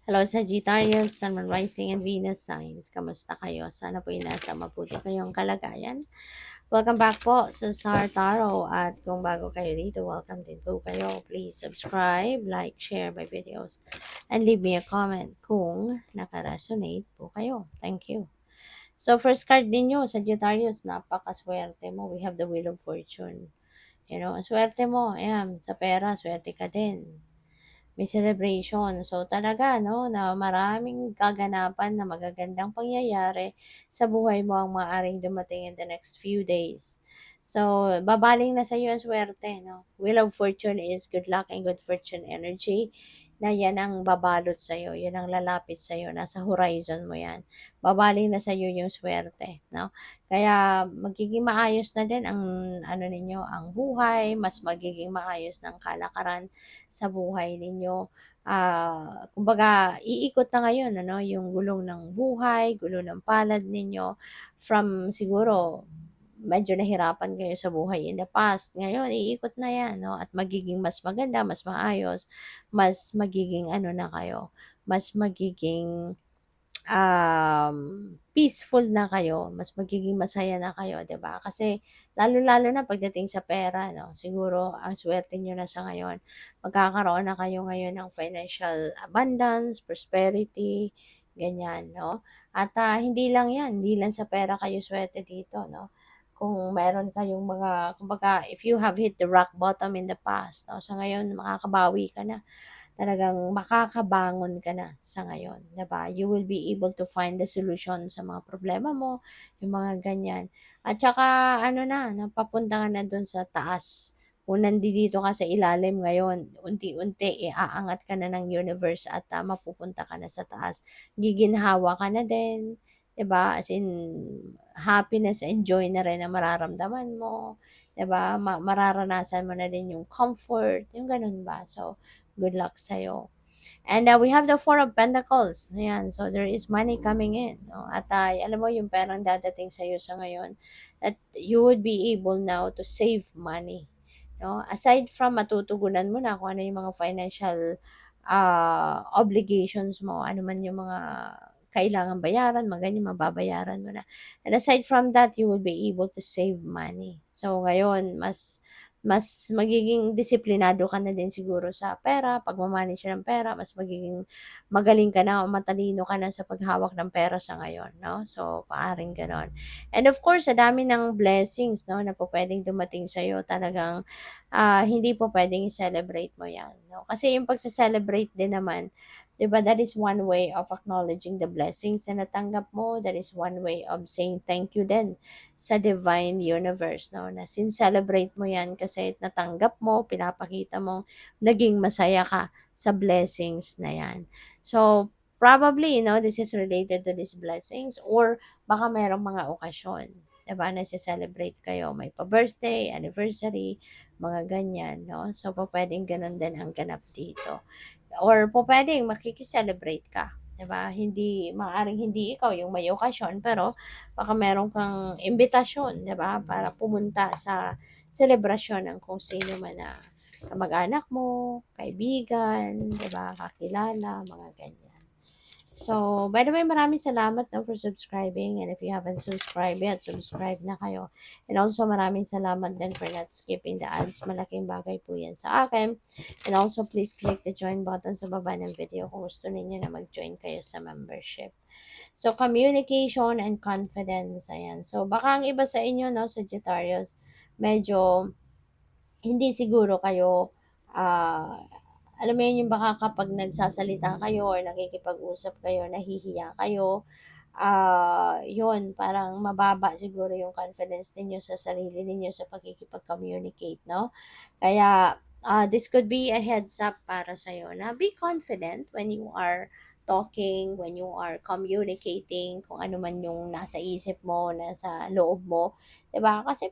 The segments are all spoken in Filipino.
Hello Sagittarius, Sun, Moon, Rising, and Venus signs. Kamusta kayo? Sana po nasa mabuti kayong kalagayan. Welcome back po sa Star Tarot. At kung bago kayo dito, welcome din po kayo. Please subscribe, like, share my videos, and leave me a comment kung nakaresonate po kayo. Thank you. So first card ninyo, Sagittarius, napakaswerte mo. We have the Wheel of Fortune. Ang swerte mo, ayan, sa pera, swerte ka din, may celebration. So talaga, no, na maraming kaganapan na magagandang pangyayari sa buhay mo ang maaaring dumating in the next few days. So, babaling na sa iyo ang swerte, no? Wheel of Fortune is good luck and good fortune energy na yan ang babalot sa iyo, yan ang lalapit sa iyo, nasa horizon mo yan. Babaling na sa iyo yung swerte, no? Kaya magiging maayos na din ang ano ninyo, ang buhay, mas magiging maayos ng kalakaran sa buhay ninyo. Kumbaga, iikot na ngayon, yung gulong ng buhay, gulong ng palad ninyo, from siguro, medyo nahirapan kayo sa buhay in the past. Ngayon, iikot na yan, no? At magiging mas maganda, mas maayos, mas magiging ano na kayo, mas magiging peaceful na kayo, mas magiging masaya na kayo, 'di ba? Kasi lalo-lalo na pagdating sa pera, no? Siguro ang swerte niyo na sa ngayon. Magkakaroon na kayo ngayon ng financial abundance, prosperity, ganyan, no? At hindi lang 'yan, hindi lang sa pera kayo swerte dito, no? Kung meron kayong mga, kumbaga, if you have hit the rock bottom in the past, no? Sa ngayon makakabawi ka na, talagang makakabangon ka na sa ngayon, 'di ba? You will be able to find the solution sa mga problema mo, yung mga ganyan. At saka ano na, napapunta ka na dun sa taas. Kung nandito ka sa ilalim ngayon, unti-unti iaangat ka na ng universe at mapupunta ka na sa taas. Giginhawa ka na din, 'di ba? As in, happiness and joy na rin ang mararamdaman mo, 'di ba? Mararanasan mo na din yung comfort, yung ganun ba? So, good luck sa'yo. And we have the Four of Pentacles. Ayan, so there is money coming in. No? At alam mo yung perang dadating sa'yo sa ngayon, that you would be able now to save money. No? Aside from matutugunan mo na kung ano yung mga financial obligations mo, ano man yung mga kailangan bayaran, mga ganyan, mababayaran mo na. And aside from that, you will be able to save money. So ngayon, mas magiging disiplinado ka na din siguro sa pera, pagmamanage ng pera, mas magiging magaling ka na o matalino ka na sa paghawak ng pera sa ngayon, no? So, paaring ganon. And of course, sa dami ng blessings, no, na po pwedeng dumating sa'yo, talagang hindi po pwedeng i-celebrate mo yan, no? Kasi yung pagsa-celebrate din naman, 'di ba, that is one way of acknowledging the blessings na natanggap mo. That is one way of saying thank you din sa divine universe, no? Na sin-celebrate mo yan kasi natanggap mo, pinapakita mo, naging masaya ka sa blessings na yan. So, probably, this is related to these blessings, or baka merong mga okasyon, diba, na celebrate kayo, may pa-birthday, anniversary, mga ganyan, no? So, pwedeng ganun din ang ganap dito. Or pwedeng makiki-celebrate ka, 'di ba? Maaaring hindi ikaw yung may okasyon, pero baka meron kang imbitasyon, 'di ba? Para pumunta sa selebrasyon ng kung sino man na kamag-anak mo, kaibigan, 'di ba? Kakilala, mga ganyan. So, by the way, maraming salamat, no, for subscribing. And if you haven't subscribed yet, subscribe na kayo. And also, maraming salamat din for not skipping the ads. Malaking bagay po yan sa akin. And also, please click the join button sa baba ng video kung gusto ninyo na mag-join kayo sa membership. So, communication and confidence. Ayan. So, baka ang iba sa inyo, no, Sagittarius, medyo hindi siguro kayo, alam mo yun, yung baka kapag nagsasalita kayo or nakikipag-usap kayo, nahihiya kayo, yun, parang mababa siguro yung confidence ninyo sa sarili ninyo sa pagkikipag-communicate, no? Kaya, this could be a heads up para sa'yo na be confident when you are talking, when you are communicating, kung ano man yung nasa isip mo, nasa loob mo, 'di ba? Kasi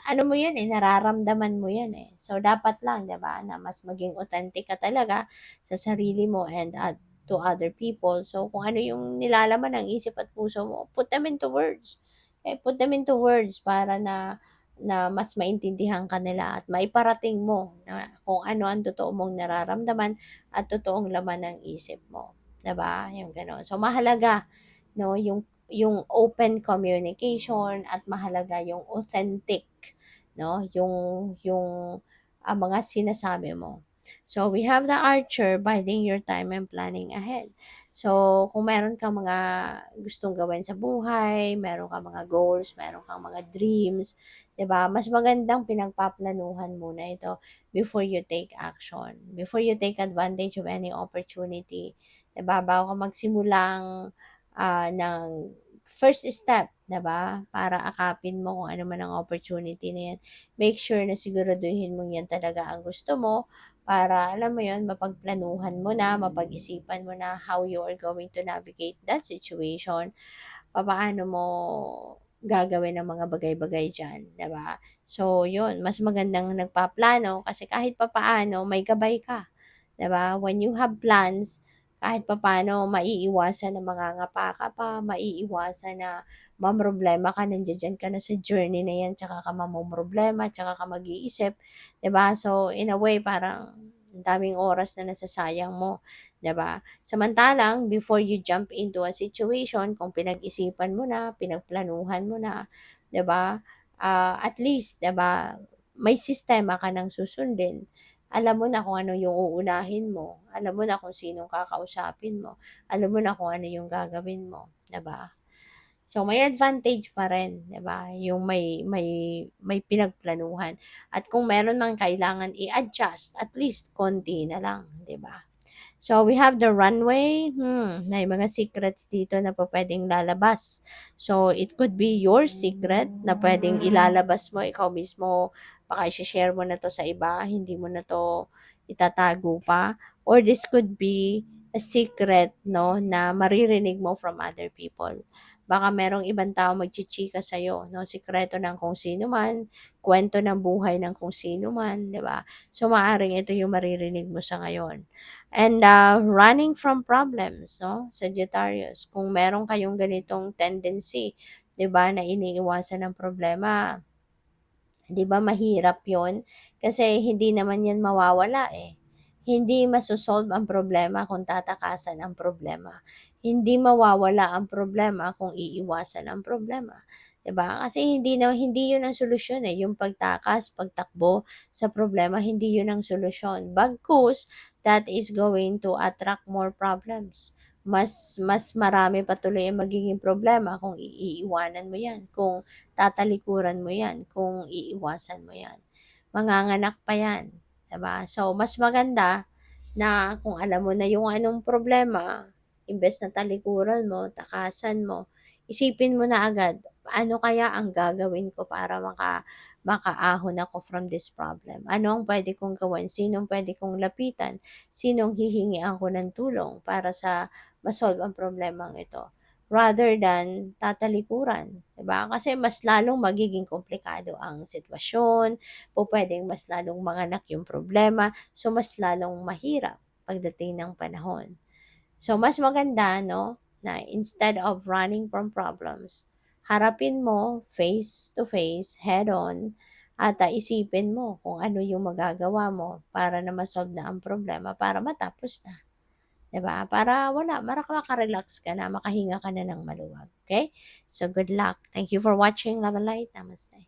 ano mo yan nararamdaman mo yan So, dapat lang, 'di ba, na mas maging authentic ka talaga sa sarili mo and to other people. So, kung ano yung nilalaman ng isip at puso mo, put them into words. Put them into words para na mas maintindihan ka nila at maiparating mo na kung ano ang totoo mong nararamdaman at totoong laman ng isip mo. 'di ba? Yung gano'n. So, mahalaga 'no, yung open communication at mahalaga yung authentic 'no, yung mga sinasabi mo. So, we have the archer, biding your time and planning ahead. So, kung meron kang mga gustong gawin sa buhay, meron kang mga goals, meron kang mga dreams, 'di ba? Mas magandang pinagpaplanuhan muna ito before you take action, before you take advantage of any opportunity, 'di ba? Bago ka magsimulang ng first step, 'di ba? Para akapin mo kung ano man ang opportunity na 'yan. Make sure na siguraduhin mo 'yan talaga ang gusto mo para alam mo 'yon, mapagplanuhan mo na, mapag-isipan mo na how you are going to navigate that situation, papaano mo gagawin ang mga bagay-bagay diyan, 'di ba? So 'yun, mas magandang nagpaplano kasi kahit papaano may gabay ka, 'di ba? When you have plans, kahit papaano maiiwasan na mangangapa ka pa, maiiwasan na mamroblema ka, nandiya-diyan ka na sa journey na 'yan tsaka ka mamomroblema, tsaka ka mag-iisip, 'di ba? So in a way parang ang daming oras na nasasayang mo, 'di ba? Samantalang before you jump into a situation, kung pinag-isipan mo na, pinagplanuhan mo na, 'di ba? At least, 'di ba, may sistema ka ng susundin. Alam mo na kung ano yung uunahin mo, alam mo na kung sinong kakausapin mo, alam mo na kung ano yung gagawin mo, 'di ba? So may advantage pa rin, 'di ba? Yung may pinagplanuhan. At kung meron mang kailangan i-adjust, at least konti na lang, 'di ba? So, we have the runway. May mga secrets dito na pupuwedeng lalabas. So, it could be your secret na puwedeng ilalabas mo, ikaw mismo, baka i-she-share mo na 'to sa iba, hindi mo na 'to itatago pa. Or this could be a secret 'no, na maririnig mo from other people. Baka merong ibang tao magchichika sa'yo 'no, sikreto ng kung sino man, kuwento ng buhay ng kung sino man, 'di ba? So, maaaring ito yung maririnig mo sa ngayon. And running from problems, no? Sagittarius, kung meron kayong ganitong tendency, 'di ba, na iniiwasan ng problema, 'di ba mahirap 'yon? Kasi hindi naman 'yan mawawala eh. Hindi maso-solve ang problema kung tatakasan ang problema. Hindi mawawala ang problema kung iiwasan ang problema, 'di ba? Kasi hindi 'yun ang solusyon eh, yung pagtakas, pagtakbo sa problema, hindi 'yun ang solusyon. Bagkus, that is going to attract more problems. Mas marami pa tuloy ang magiging problema kung iiwanan mo 'yan, kung tatalikuran mo 'yan, kung iiwasan mo 'yan. Manganganak pa 'yan, 'di ba? So, mas maganda na kung alam mo na yung anong problema, imbes na talikuran mo, takasan mo, isipin mo na agad, ano kaya ang gagawin ko para makaahon ako from this problem? Ano ang puwede kong gawin? Sinong puwede kong lapitan? Sinong hihingian ko ng tulong para sa ma-solve ang problemang ito? Rather than tatalikuran, 'di ba? Kasi mas lalong magiging komplikado ang sitwasyon, pupuwedeng mas lalong manganak yung problema, so mas lalong mahirap pagdating ng panahon. So mas maganda 'no, na instead of running from problems, harapin mo face to face, head on, at isipin mo kung ano yung magagawa mo para na ma-solve na ang problema para matapos na. 'Di ba? Para wala, maka-relax ka na, makahinga ka na ng maluwag, okay? So, good luck. Thank you for watching. Love and light. Namaste.